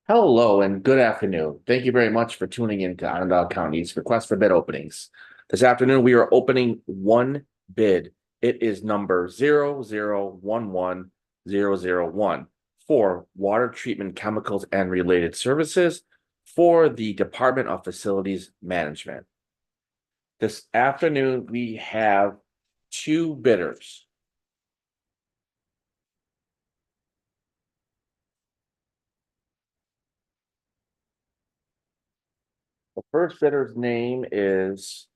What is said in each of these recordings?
Hello and good afternoon. Thank you very much for tuning in to Onondaga County's request for bid openings. This afternoon, we are opening one bid. It is number 0011001 for water treatment chemicals and related services for the Department of Facilities Management. This afternoon, we have two bidders. The first bidder's name is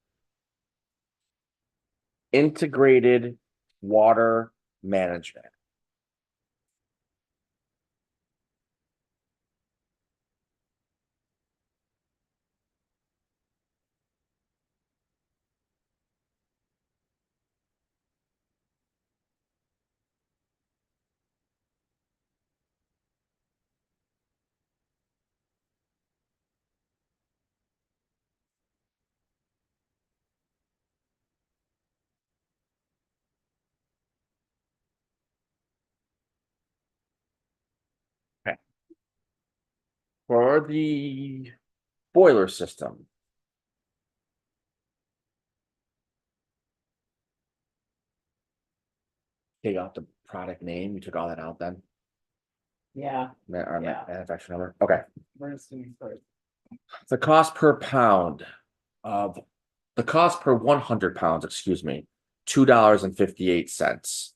Integrated Water Management. Okay. For the boiler system, take out the product name. You took all that out then? Yeah, Our Yeah. manufacturer number. Okay. we're assuming first. The cost per pound of the cost per 100 pounds, excuse me, $2.58.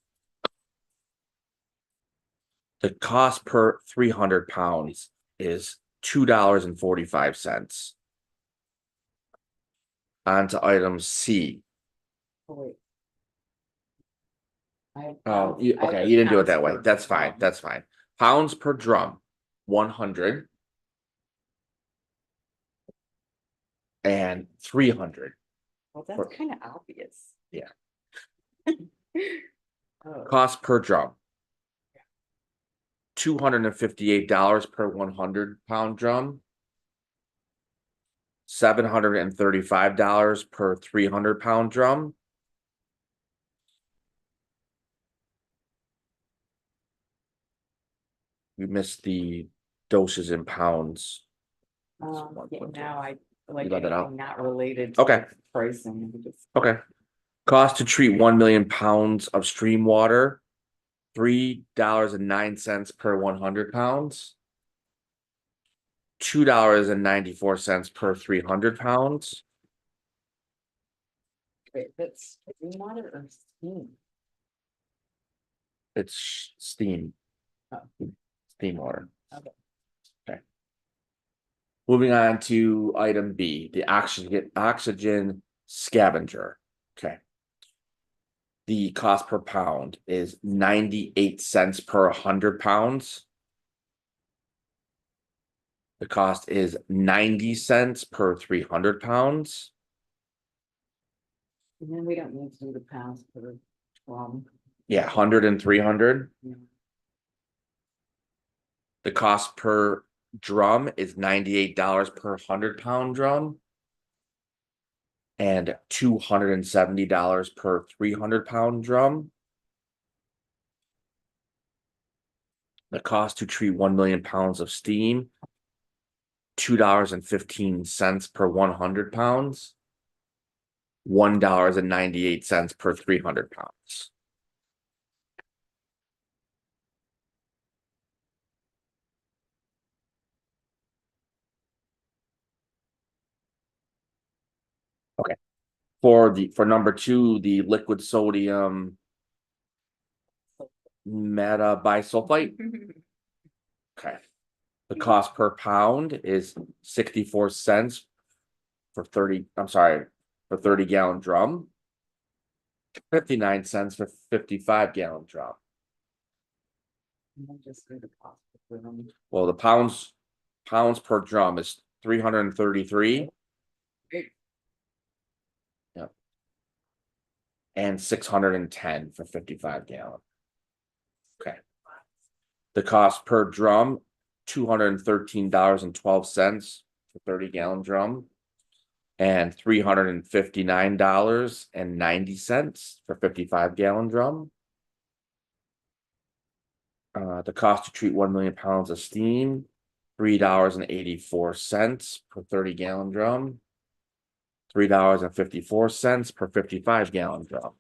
The cost per 300 pounds is $2.45. On to item C. Oh, wait. Oh, I have okay, the you didn't do it pounds that way. per That's fine. drum. That's fine. Pounds per drum, 100 and 300. Well, that's kind of obvious. Yeah. Oh, Cost per drum. $258 per 100-pound drum. $735 per 300-pound drum. We missed the doses in pounds. yeah, now I like You let that out? anything not related to Okay. pricing. Okay. Cost to treat 1 million pounds of stream water, $3.09 per 100 pounds. $2.94 per 300 pounds. Wait, that's water or steam? It's steam. Oh. Steam water. Okay. Okay. Moving on to item B, the oxygen scavenger. Okay. The cost per pound is 98 cents per 100 pounds. The cost is 90 cents per 300 pounds. And then we don't need to do the pounds per drum. Yeah, 100 and 300. Yeah. The cost per drum is $98 per 100-pound drum. And $270 per 300-pound drum. The cost to treat 1 million pounds of steam, $2.15 per 100 pounds. $1.98 per 300 pounds. Okay. For number two, the liquid sodium metabisulfite. Okay. The cost per pound is 64 cents for 30, I'm sorry, for 30-gallon drum. 59 cents for 55-gallon drum. And then just do the cost per drum. Well, the pounds per drum is 333. Great. Yep. And 610 for 55-gallon. Okay. The cost per drum, $213.12 for 30-gallon drum. And $359.90 for 55-gallon drum. The cost to treat 1 million pounds of steam, $3.84 per 30-gallon drum. $3.54 per 55-gallon drum.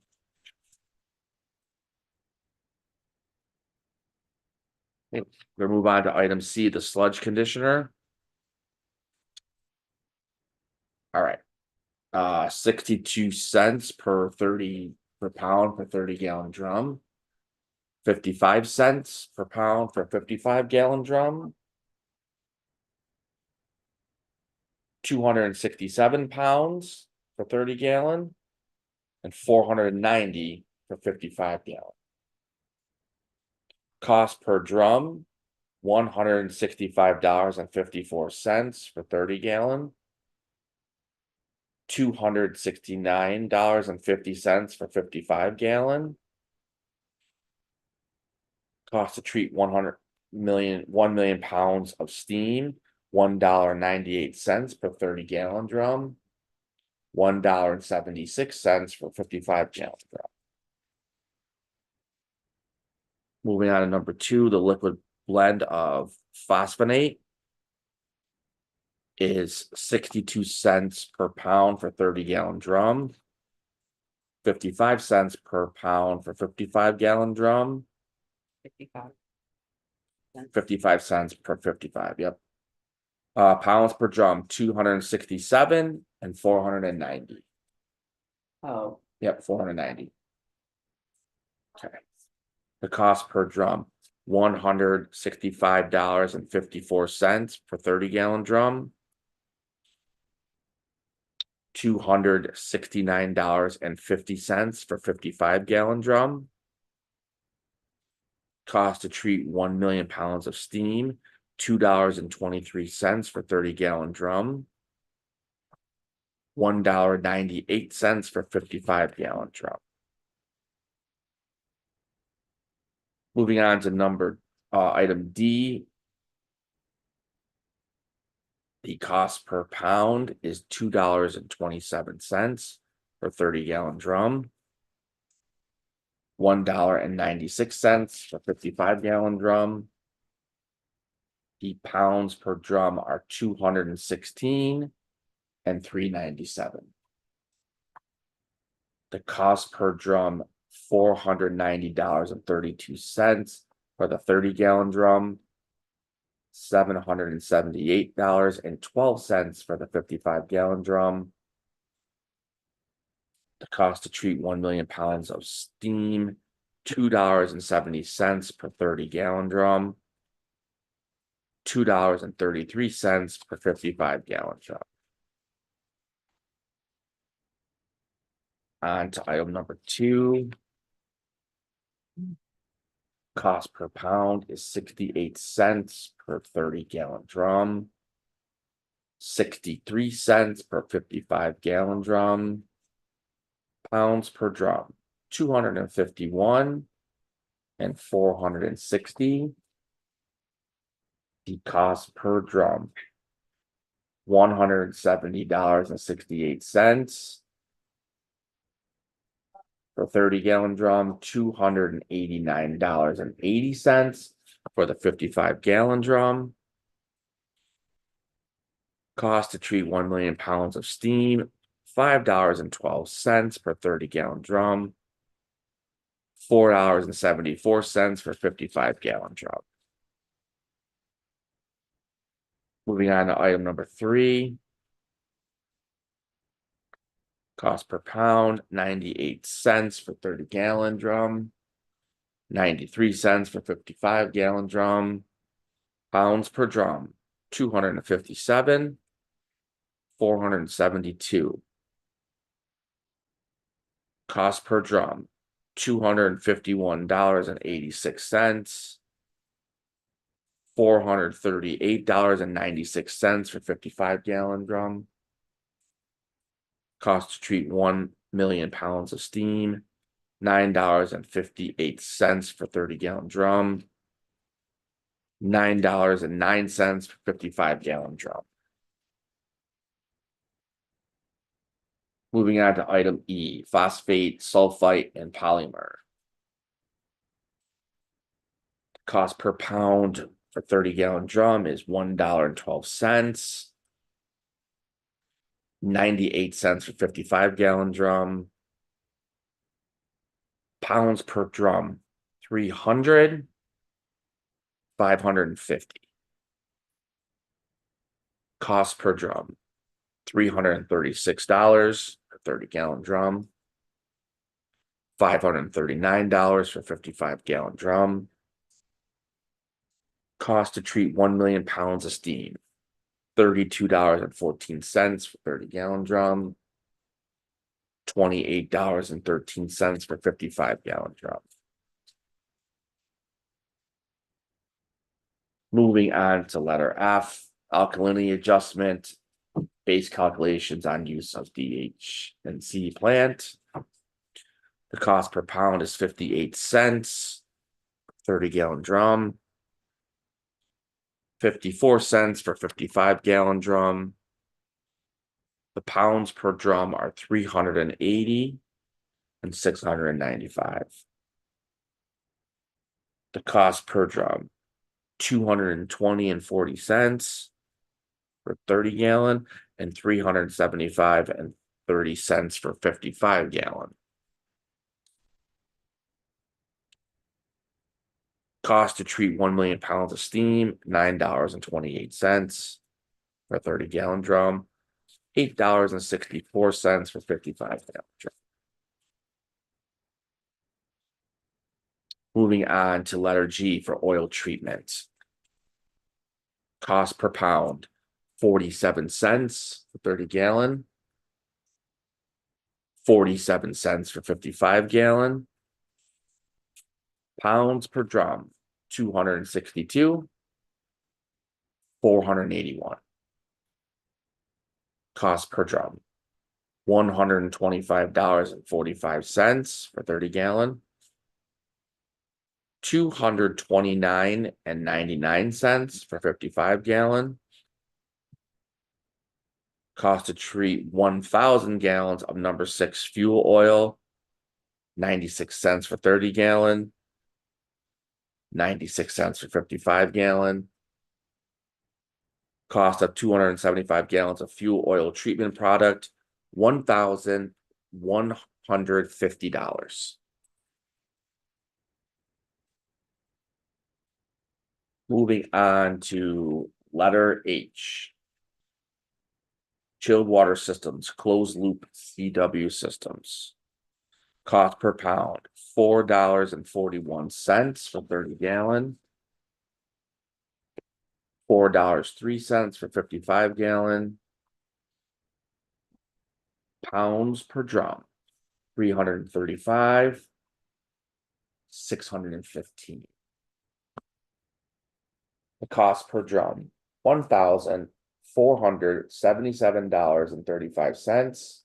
Okay, we'll move on to item C, the sludge conditioner. All right. 62 cents per pound per 30-gallon drum. 55 cents per pound for 55-gallon drum. 267 pounds for 30-gallon. And 490 for 55-gallon. Cost per drum, $165.54 for 30-gallon. $269.50 for 55-gallon. Cost to treat 1 million pounds of steam, $1.98 per 30-gallon drum. $1.76 for 55-gallon drum. Moving on to number 2, the liquid blend of phosphonate is 62 cents per pound for 30-gallon drum. 55 cents per pound for 55-gallon drum. 55. 55 cents per 55, yep. Pounds per drum, 267 and 490. Oh, Yep, 490. Okay. The cost per drum, $165.54 per 30-gallon drum. $269.50 for 55-gallon drum. Cost to treat 1 million pounds of steam, $2.23 for 30-gallon drum. $1.98 for 55-gallon drum. Moving on to item D. The cost per pound is $2.27 for 30-gallon drum. $1.96 for 55-gallon drum. The pounds per drum are 216 and 397. The cost per drum, $490.32 for the 30-gallon drum. $778.12 for the 55-gallon drum. The cost to treat 1 million pounds of steam, $2.70 per 30-gallon drum. $2.33 per 55-gallon drum. On to item number 2. Cost per pound is 68 cents per 30-gallon drum. 63 cents per 55-gallon drum. Pounds per drum, 251 and 460. The cost per drum, $170.68. For 30-gallon drum, $289.80 for the 55-gallon drum. Cost to treat 1 million pounds of steam, $5.12 per 30-gallon drum. $4.74 for 55-gallon drum. Moving on to item number 3. Cost per pound, 98 cents for 30-gallon drum. 93 cents for 55-gallon drum. Pounds per drum, 257. 472. Cost per drum, $251.86. $438.96 for 55-gallon drum. Cost to treat 1 million pounds of steam, $9.58 for 30-gallon drum. $9.09 for 55-gallon drum. Moving on to item E, phosphate, sulfite, and polymer. Cost per pound for 30-gallon drum is $1.12. 98 cents for 55-gallon drum. Pounds per drum, 300, 550. Cost per drum, $336 for 30-gallon drum. $539 for 55-gallon drum. Cost to treat 1 million pounds of steam, $32.14 for 30-gallon drum. $28.13 for 55-gallon drum. Moving on to letter F, alkalinity adjustment, base calculations on use of DH&C plant. The cost per pound is 58 cents, 30-gallon drum. 54 cents for 55-gallon drum. The pounds per drum are 380 and 695. The cost per drum, 220 and 40 cents for 30-gallon and 375 and 30 cents for 55-gallon. Cost to treat 1 million pounds of steam, $9.28 for 30-gallon drum, $8.64 for 55-gallon drum. Moving on to letter G for oil treatment. Cost per pound, 47 cents for 30-gallon, 47 cents for 55-gallon. Pounds per drum, 262, 481. Cost per drum, $125.45 for 30-gallon, 229 and 99 cents for 55-gallon. Cost to treat 1,000 gallons of number 6 fuel oil, 96 cents for 30-gallon, 96 cents for 55-gallon. Cost of 275 gallons of fuel oil treatment product, $1,150. Moving on to letter H. Chilled water systems, closed loop CW systems. Cost per pound, $4.41 for 30-gallon. $4.03 for 55-gallon. Pounds per drum, 335, 615. The cost per drum, $1,477.35.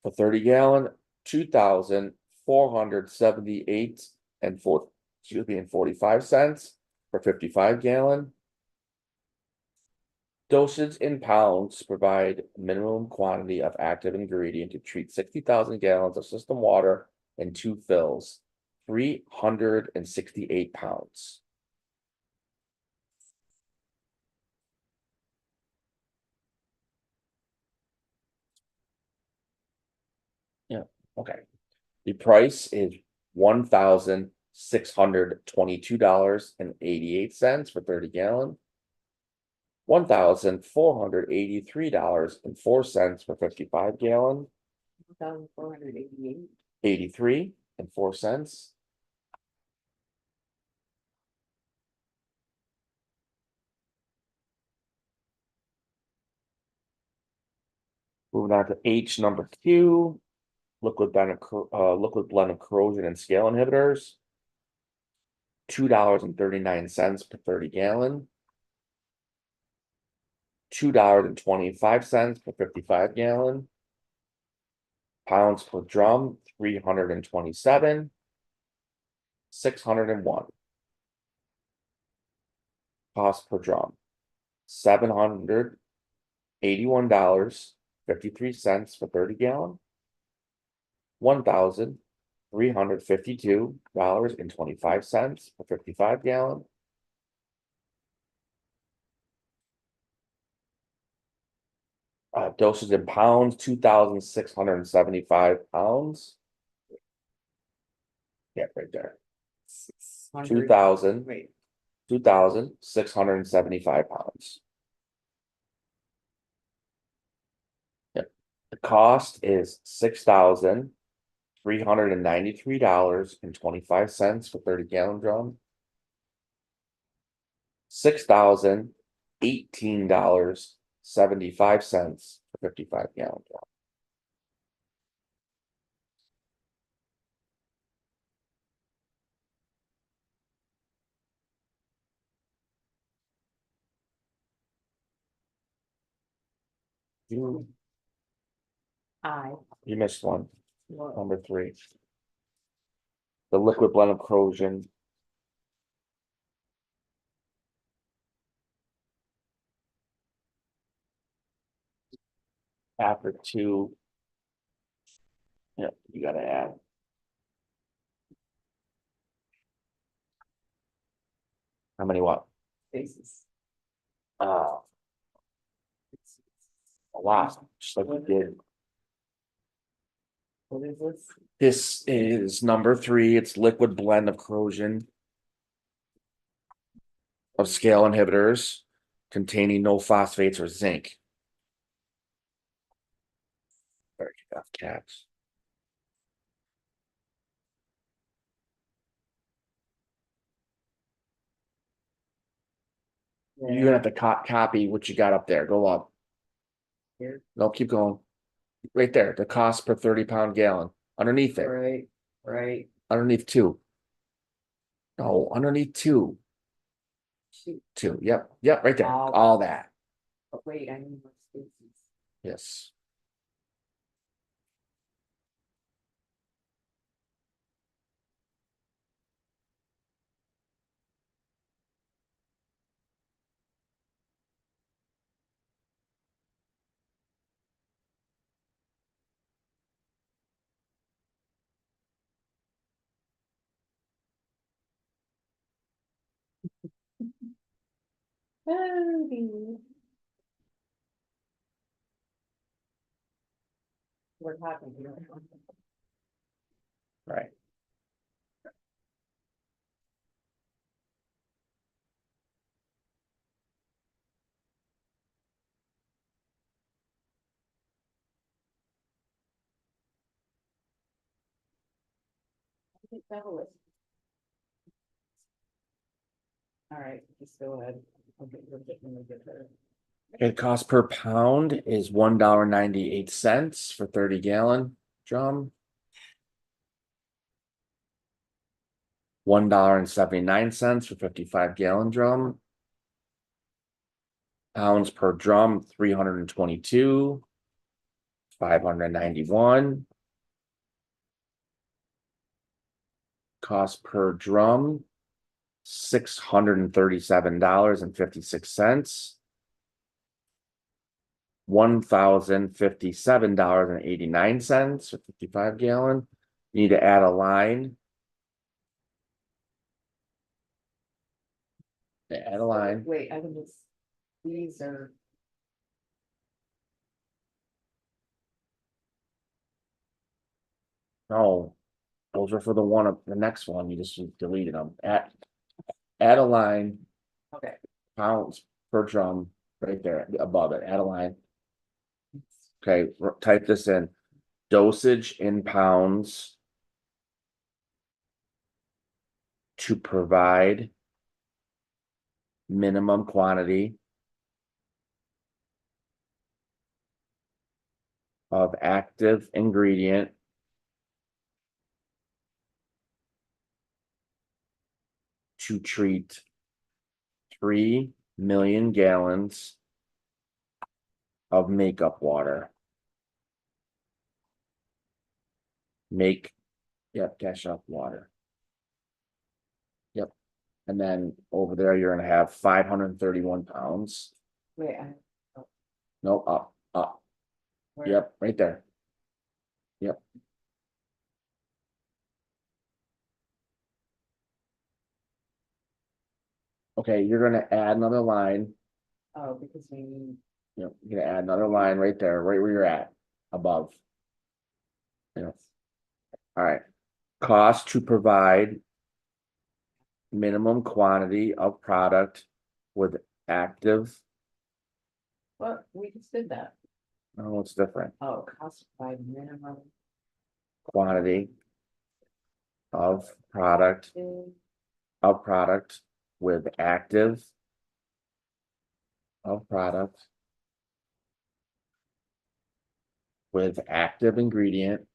For 30-gallon, $2,478 and 45 cents for 55-gallon. Dosage in pounds provide minimum quantity of active ingredient to treat 60,000 gallons of system water in 2 fills, 368 pounds. Yeah, okay. The price is $1,622.88 for 30-gallon. $1,483.04 for 55-gallon. 1,488. 83 and 4 cents. Moving on to H number Q, liquid blend of corrosion and scale inhibitors. $2.39 per 30-gallon. $2.25 per 55-gallon. Pounds per drum, 327, 601. Cost per drum, $781.53 for 30-gallon. $1,000 $352.25 for 55 gallon. Dosage in pounds, 2,675 pounds. Yeah, right there. 2,000. Wait, 2,675 pounds. Yep. The cost is $6,393.25 for 30 gallon drum. $6,018.75 for 55 gallon drum. You I, you missed one, well, number 3. The liquid blend of corrosion. After 2. Yep, you gotta add. How many what? spaces. A lot, just like we did. What is this? This is number 3, it's liquid blend of corrosion. Of scale inhibitors containing no phosphates or zinc. Very good, cats. You're gonna have to copy what you got up there, go up. Here, No, keep going. Right there, the cost per 30 pound gallon, underneath it, right, underneath 2. No, underneath 2, shoot, 2, yep, right there, All- all that, but wait, I need more spaces. yes. What happened here? Right. I think that was. All right, just go ahead. Okay, we're getting to get there. Okay, cost per pound is $1.98 for 30 gallon drum. $1.79 for 55 gallon drum. Pounds per drum, 322. 591. Cost per drum, $637.56. $1,057.89 for 55 gallon. You need to add a line. Add a line. Wait, I think it's, these are, No, those are for the one of the next one. You just deleted them. Add a line, okay. pounds per drum, right there above it. Add a line. Okay, type this in. Dosage in pounds to provide minimum quantity of active ingredient to treat 3 million gallons of makeup water. Dash up water. Yep. And then over there, you're gonna have 531 pounds. Wait, No, up. where- Yep, right there. Yep. Okay, you're gonna add another line, Oh, because we need, you're gonna add another line right there, right where you're at, above. All right, cost to provide minimum quantity of product with active, what, we just did that. oh, it's different, Oh, cost by minimum. quantity of product, with active of product with active ingredient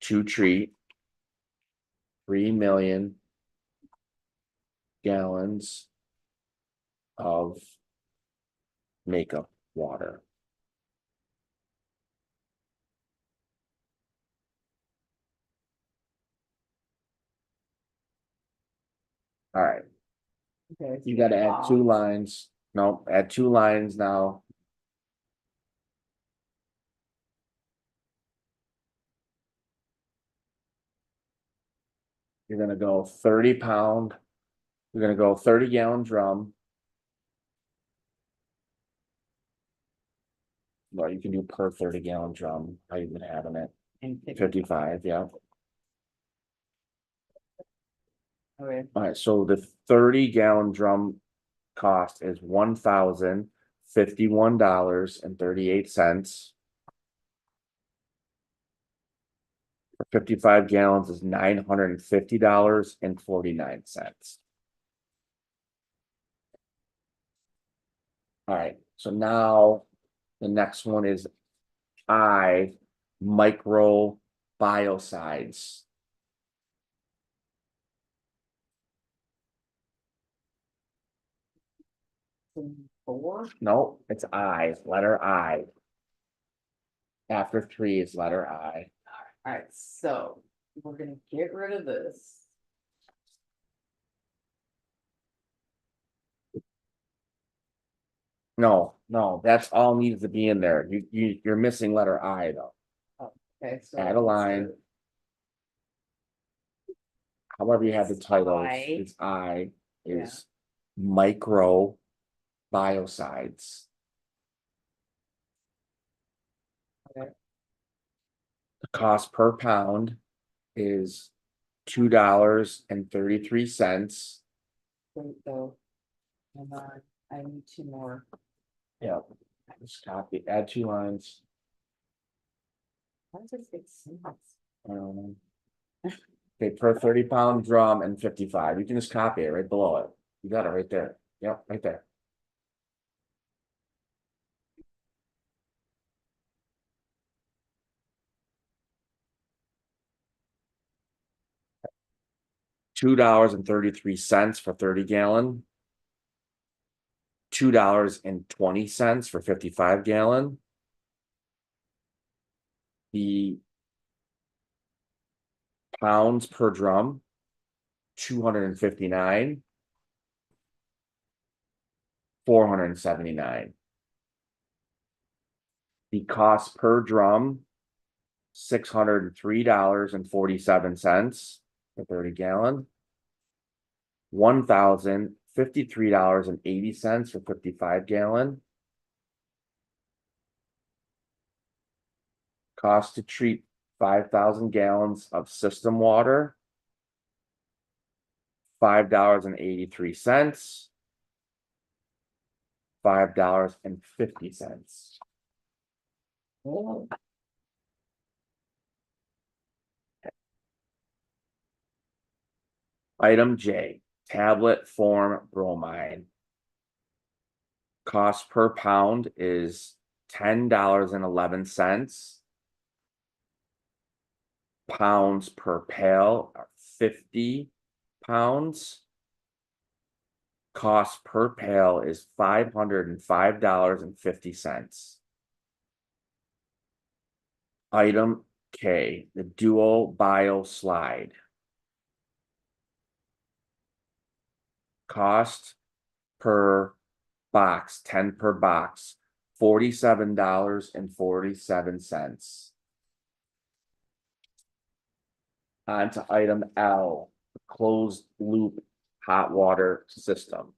to treat 3 million gallons of makeup water. All right, Okay. you gotta add 2 lines. No, add 2 lines now. You're gonna go 30 pound. You're gonna go 30 gallon drum. Well, you can do per 30 gallon drum. How you been having it? And 50. 55, yeah. Okay, All right, so the 30 gallon drum cost is $1,051.38. For 55 gallons is $950.49. All right, so now the next one is micro biocides. so 4, No, it's letter I. After 3 is letter I. alright, so we're gonna get rid of this. No, that's all needs to be in there. You're missing letter I though. Okay, so. Add a line. However you have the title, I. it's is micro biocides. Okay. The cost per pound is $2.33. Wait, though. Hang on, I need 2 more. Yeah, just copy, add 2 lines. How does it say cents? Um, Okay, per 30 pound drum and 55. You can just copy it right below it. You got it right there. Yep, right there. $2.33 for 30 gallon. $2.20 for 55 gallon. The pounds per drum, 259. 479. The cost per drum, $603.47 for 30 gallon. $1,053.80 for 55 gallon. Cost to treat 5,000 gallons of system water, $5.83. $5.50. Oh, Item J, tablet form bromide. Cost per pound is $10.11. Pounds per pail are 50 pounds. Cost per pail is $505.50. Item K, the dual bio slide. Cost per box, 10 per box, $47.47. On to item L, closed loop hot water system.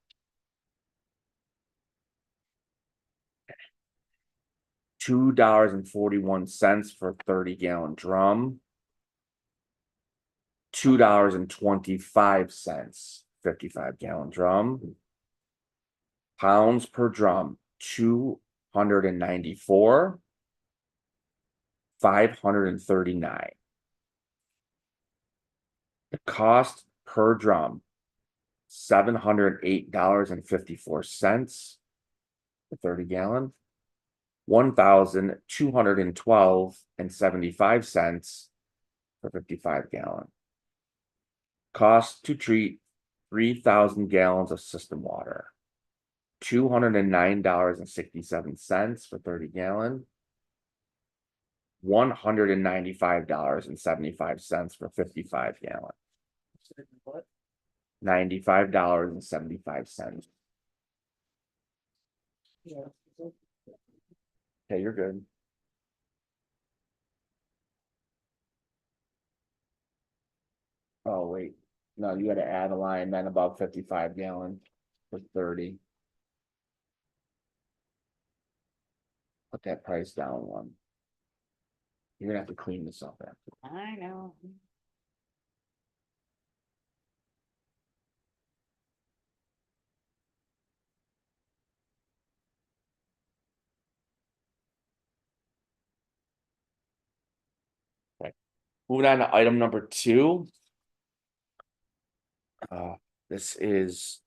$2.41 for 30-gallon drum. $2.25, 55-gallon drum. Pounds per drum, 294. 539. The cost per drum, $708.54 for 30-gallon. 1,212.75 for 55-gallon. Cost to treat 3,000 gallons of system water, $209.67 for 30-gallon. $195.75 for 55-gallon. What? $95.75. Yeah. Okay, you're good. Oh, wait. No, you gotta add a line then above 55-gallon for 30. Put that price down one. You're gonna have to clean this up after. I know. Moving on to item number 2. This is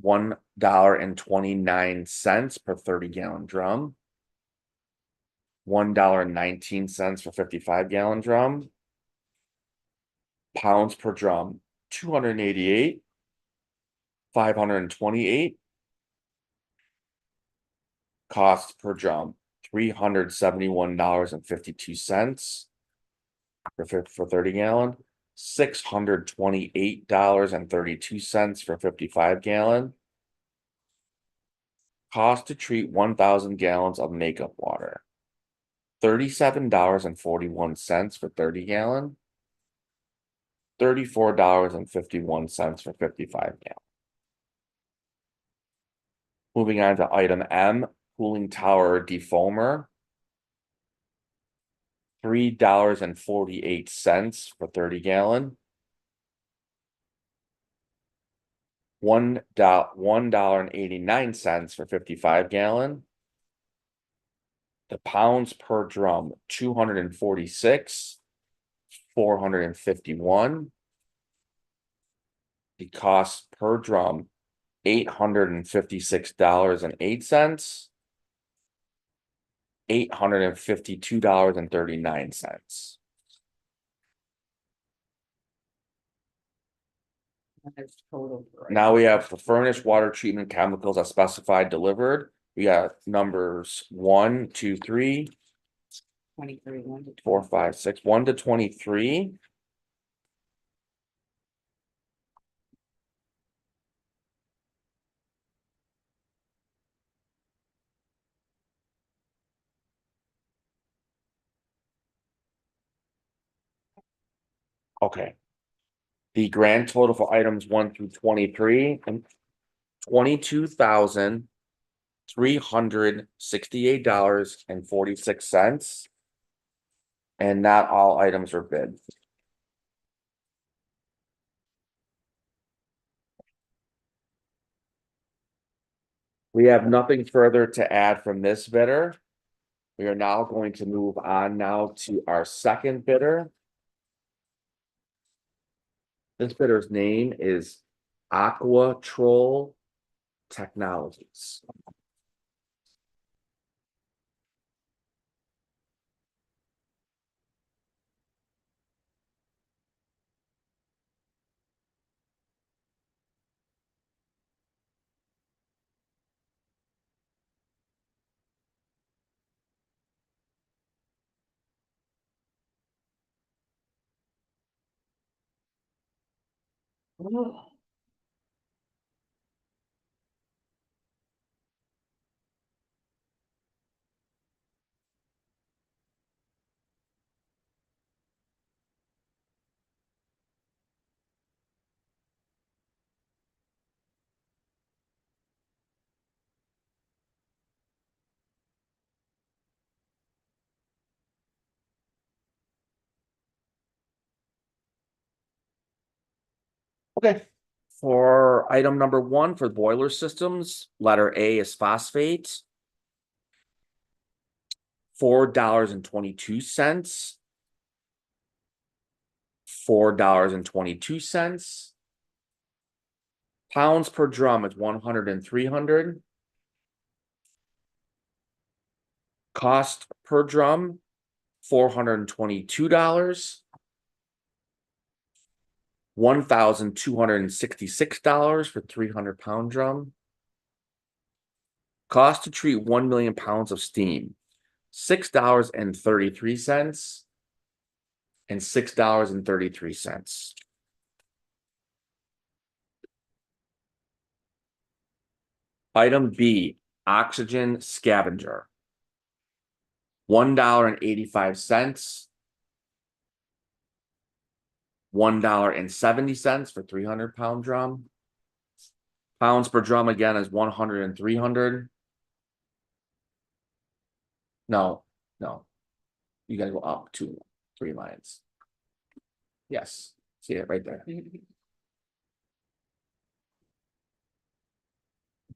$1.29 per 30-gallon drum. $1.19 for 55-gallon drum. Pounds per drum, 288. 528. Cost per drum, $371.52 for 30-gallon. $628.32 for 55-gallon. Cost to treat 1,000 gallons of makeup water, $37.41 for 30-gallon. $34.51 for 55-gallon. Moving on to item M, cooling tower defoamer. $3.48 for 30-gallon. $1.89 for 55-gallon. The pounds per drum, 246. 451. The cost per drum, $856.08. $852.39. That's total. Now we have the furnace water treatment chemicals as specified delivered. We got numbers 1, 2, 3, 23, 1 to 4, 5, 6, 1 to 23. Okay. The grand total for items 1 through 23 and $22,368.46. And not all items are bid. We have nothing further to add from this bidder. We are now going to move on now to our second bidder. This bidder's name is Aqua Troll Technologies. Okay. For item number 1 for boiler systems, letter A is phosphate. $4.22. $4.22. Pounds per drum is 100 and 300. Cost per drum, $422. $1,266 for 300-pound drum. Cost to treat 1 million pounds of steam, $6.33 and $6.33. Item B, oxygen scavenger. $1.85. $1.70 for 300-pound drum. Pounds per drum again is 100 and 300. No. You gotta go up 3 lines. Yes, see it right there.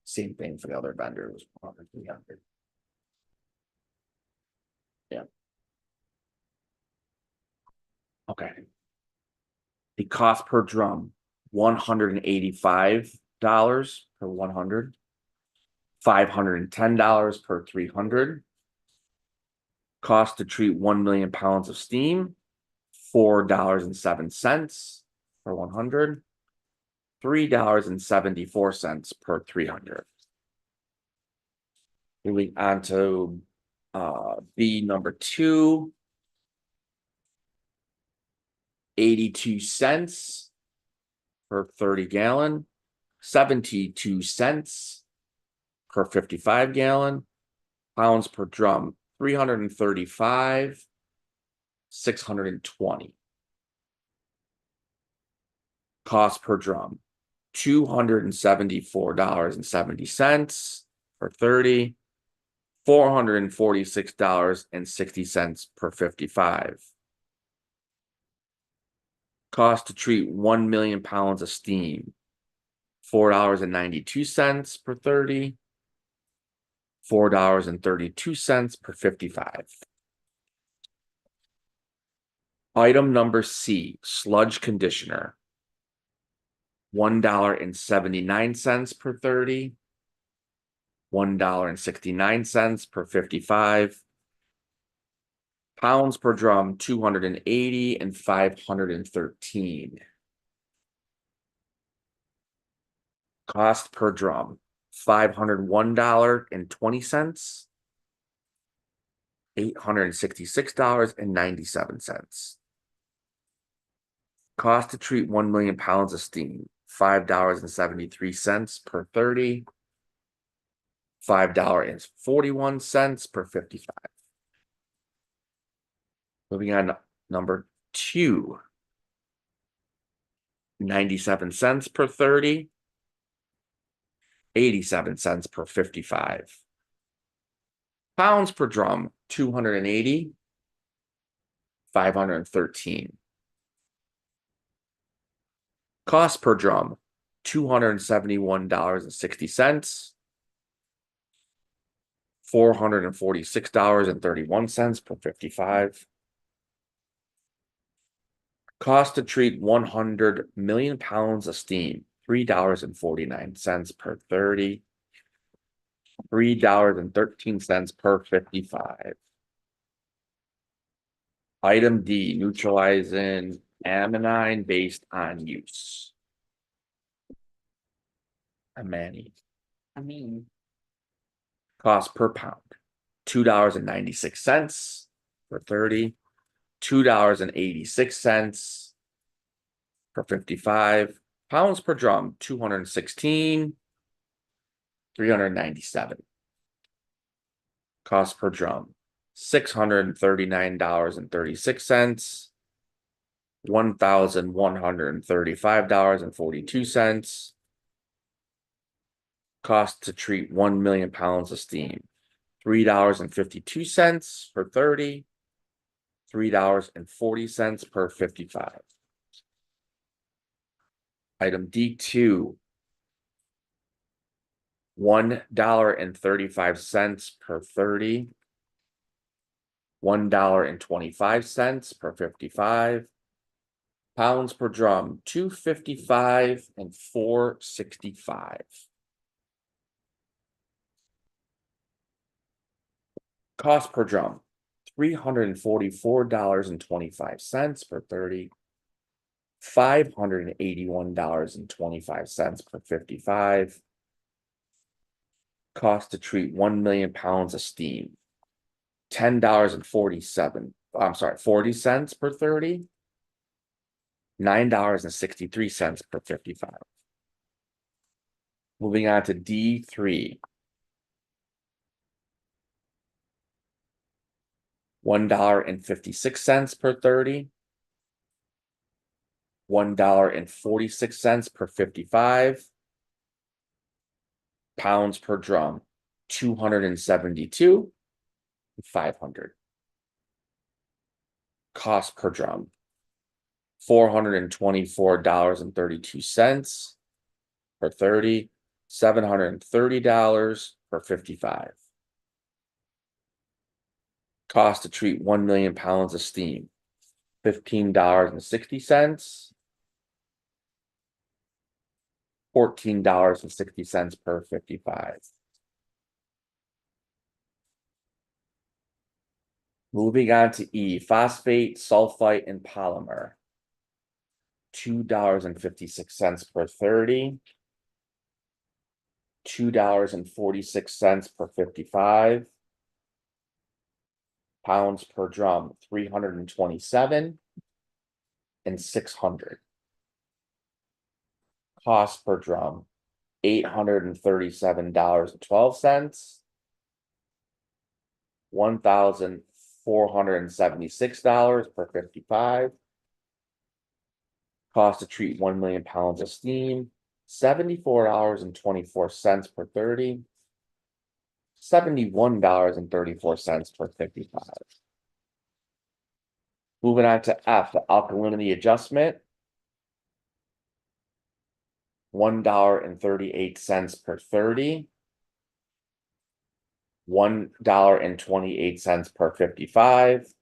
Same thing for the other vendor, it was 100, 300. Yeah. Okay. The cost per drum, $185 per 100. $510 per 300. Cost to treat 1 million pounds of steam, $4.07 per 100. $3.74 per 300. Moving on to B number 2. 82 cents per 30 gallon, 72 cents per 55 gallon. Pounds per drum, 335, 620. Cost per drum, $274.70 per 30, $446.60 per 55. Cost to treat 1 million pounds of steam, $4.92 per 30, $4.32 per 55. Item number C, sludge conditioner. $1.79 per 30, $1.69 per 55. Pounds per drum, 280 and 513. Cost per drum, $501.20, $866.97. Cost to treat 1 million pounds of steam, $5.73 per 30, $5.41 per 55. Moving on to number 2. 97 cents per 30, 87 cents per 55. Pounds per drum, 280, 513. Cost per drum, $271.60, $446.31 per 55. Cost to treat 100 million pounds of steam, $3.49 per 30, $3.13 per 55. Item D, neutralizing ammonine based on use. Amani. Cost per pound, $2.96 for 30, $2.86 for 55. Pounds per drum, 216, 397. Cost per drum, $639.36, $1,135.42. Cost to treat 1 million pounds of steam, $3.52 per 30, $3.40 per 55. Item D2. $1.35 per 30. $1.25 per 55. Pounds per drum, 255 and 465. Cost per drum, $344.25 per 30. $581.25 per 55. Cost to treat 1 million pounds of steam, $40 per 30. $9.63 per 55. Moving on to D3. $1.56 per 30. $1.46 per 55. Pounds per drum, 272. 500. Cost per drum, $424.32 per 30. $730 per 55. Cost to treat 1 million pounds of steam, $15.60. $14.60 per 55. Moving on to E, phosphate, sulfite, and polymer. $2.56 per 30. $2.46 per 55. Pounds per drum, 327 and 600. Cost per drum, $837.12. $1,476 per 55. Cost to treat 1 million pounds of steam, $74.24 per 30. $71.34 per 55. Moving on to F, the alkalinity adjustment. $1.38 per 30. $1.28 per 55.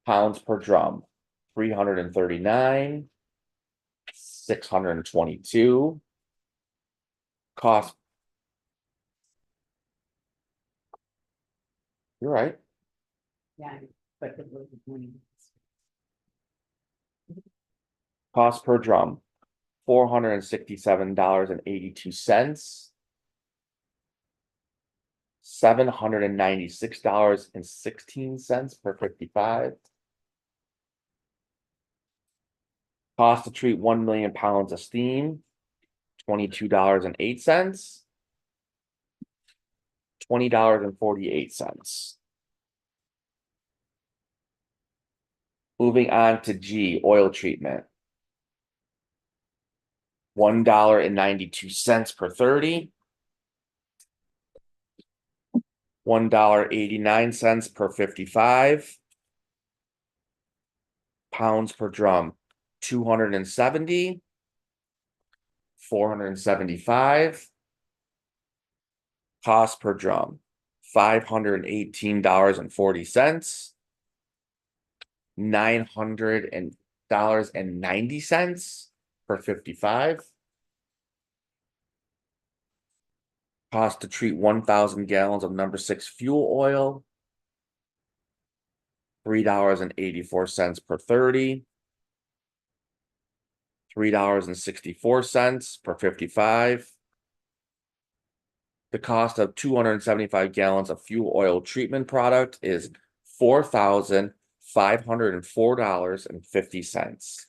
Pounds per drum, 339. 622. Cost. You're right. Yeah, but it was money. Cost per drum, $467.82. $796.16 per 55. Cost to treat 1 million pounds of steam, $22.08. $20.48. Moving on to G, oil treatment. $1.92 per 30. $1.89 per 55. Pounds per drum, 270. 475. Cost per drum, $518.40. $900.90 per 55. Cost to treat 1,000 gallons of number 6 fuel oil, $3.84 per 30. $3.64 per 55. The cost of 275 gallons of fuel oil treatment product is $4,504.50.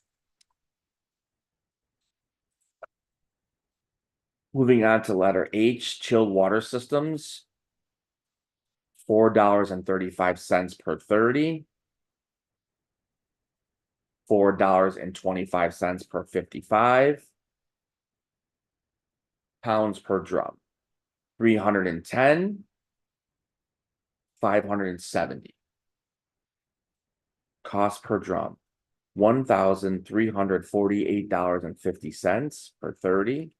Moving on to letter H, chilled water systems. $4.35 per 30. $4.25 per 55. Pounds per drum, 310. 570. Cost per drum, $1,348.50 per 30.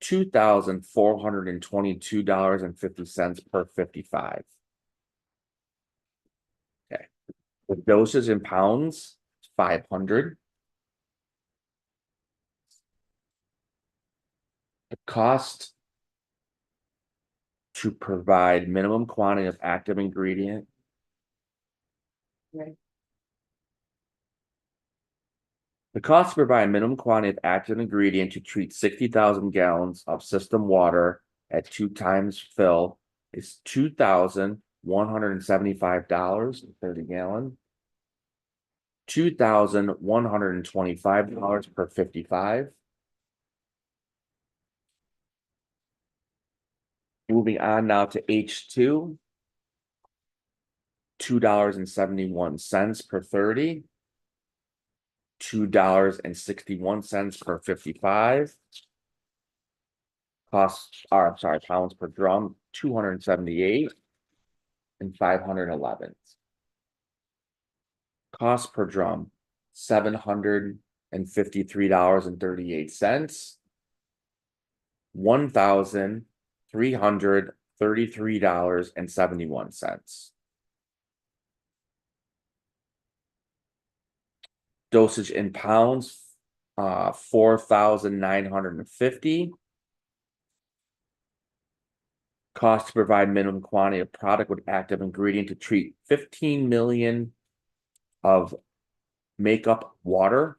$2,422.50 per 55. Okay. The doses in pounds, 500. The cost to provide minimum quantity of active ingredient. Right. The cost to provide minimum quantity of active ingredient to treat 60,000 gallons of system water at 2 times fill is $2,175 per 30 gallon. $2,125 per 55. Moving on now to H2. $2.71 per 30. $2.61 per 55. Costs are, I'm sorry, pounds per drum, 278 and 511. Cost per drum, $753.38. $1,333.71. Dosage in pounds, 4,950. Cost to provide minimum quantity of product with active ingredient to treat 15 million of makeup water.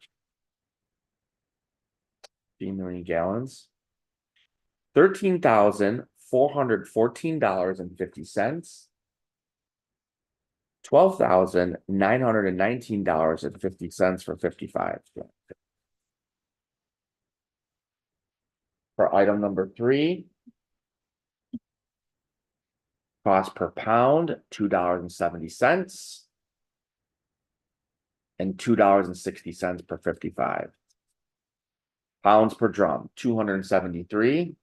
15 million gallons. $13,414.50. $12,919.50 for 55. For item number 3. Cost per pound, $2.70. And $2.60 per 55. Pounds per drum, 273.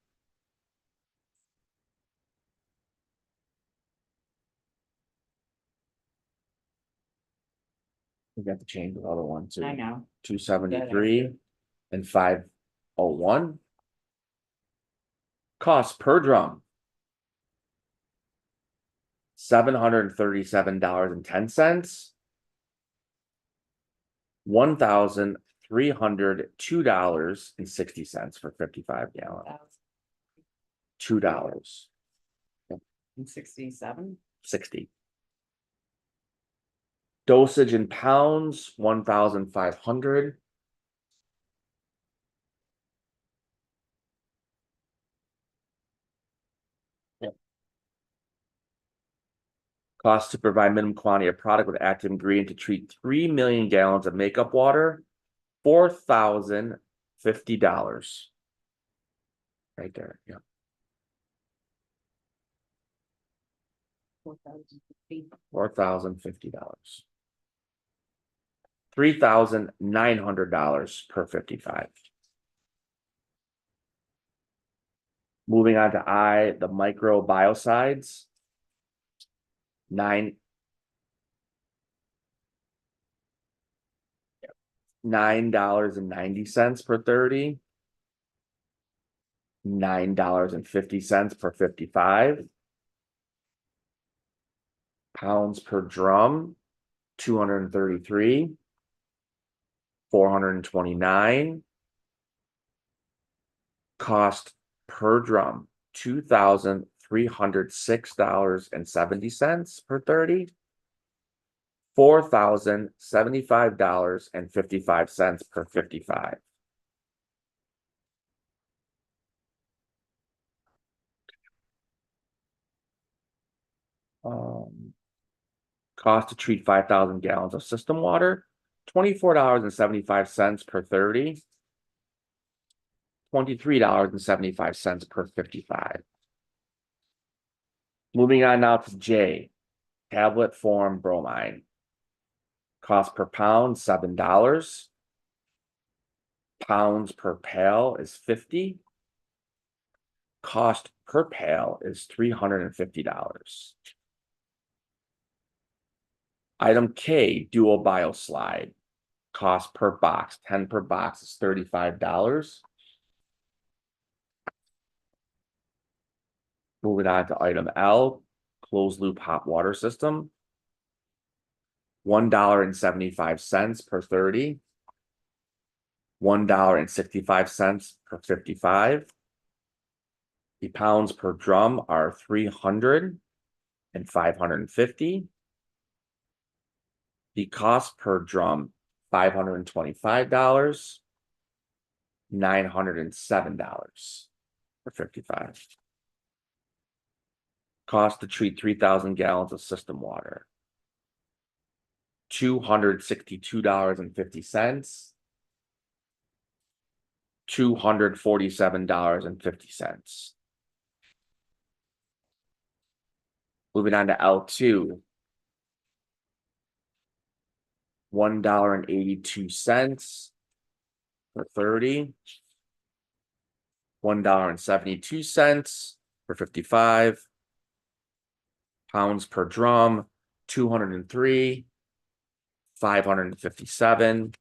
We got to change the other one too. I know. 273 and 501. Cost per drum, $737.10. $1,302.60 for 55 gallon. $2. And 67. 60. Dosage in pounds, 1,500. Cost to provide minimum quantity of product with active ingredient to treat 3 million gallons of makeup water, $4,050. Right there, yeah. 4,050. $4,050. $3,900 per 55. Moving on to I, the micro biocides. $9.90 per 30. $9.50 per 55. Pounds per drum, 233. 429. Cost per drum, $2,306.70 per 30. $4,075.55 per 55. Cost to treat 5,000 gallons of system water, $24.75 per 30. $23.75 per 55. Moving on now to J, tablet form bromine. Cost per pound, $7. Pounds per pail is 50. Cost per pail is $350. Item K, dual bioslide. Cost per box, 10 per box is $35. Moving on to item L, closed loop hot water system. $1.75 per 30. $1.65 per 55. The pounds per drum are 300 and 550. The cost per drum, $525. $907 for 55. Cost to treat 3,000 gallons of system water. $262.50. $247.50. Moving on to L2. $1.82 for 30. $1.72 for 55. Pounds per drum, 203. 557.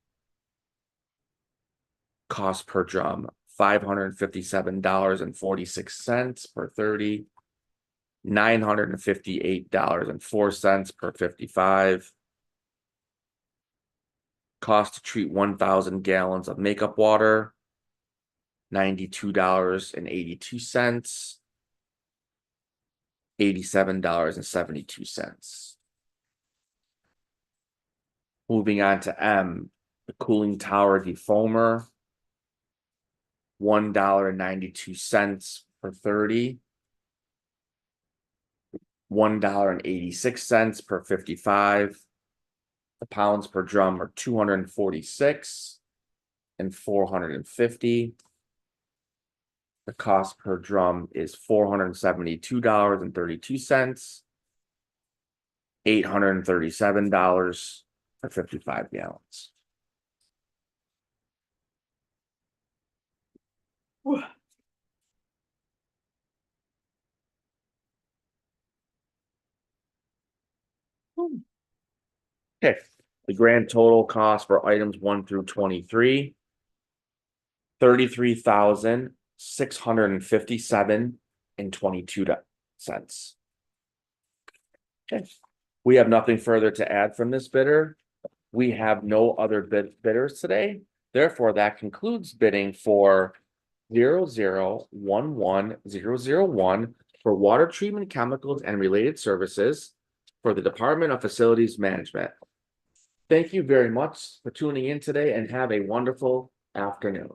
Cost per drum, $557.46 per 30. $958.04 per 55. Cost to treat 1,000 gallons of makeup water, $92.82. $87.72. Moving on to M, the cooling tower defoamer. $1.92 per 30. $1.86 per 55. The pounds per drum are 246 and 450. The cost per drum is $472.32. $837 for 55 gallons. Okay, the grand total cost for items 1 through 23. $33,657.22. Okay, we have nothing further to add from this bidder. We have no other bidders today. Therefore, that concludes bidding for 0011001 for water treatment chemicals and related services for the Department of Facilities Management. Thank you very much for tuning in today and have a wonderful afternoon.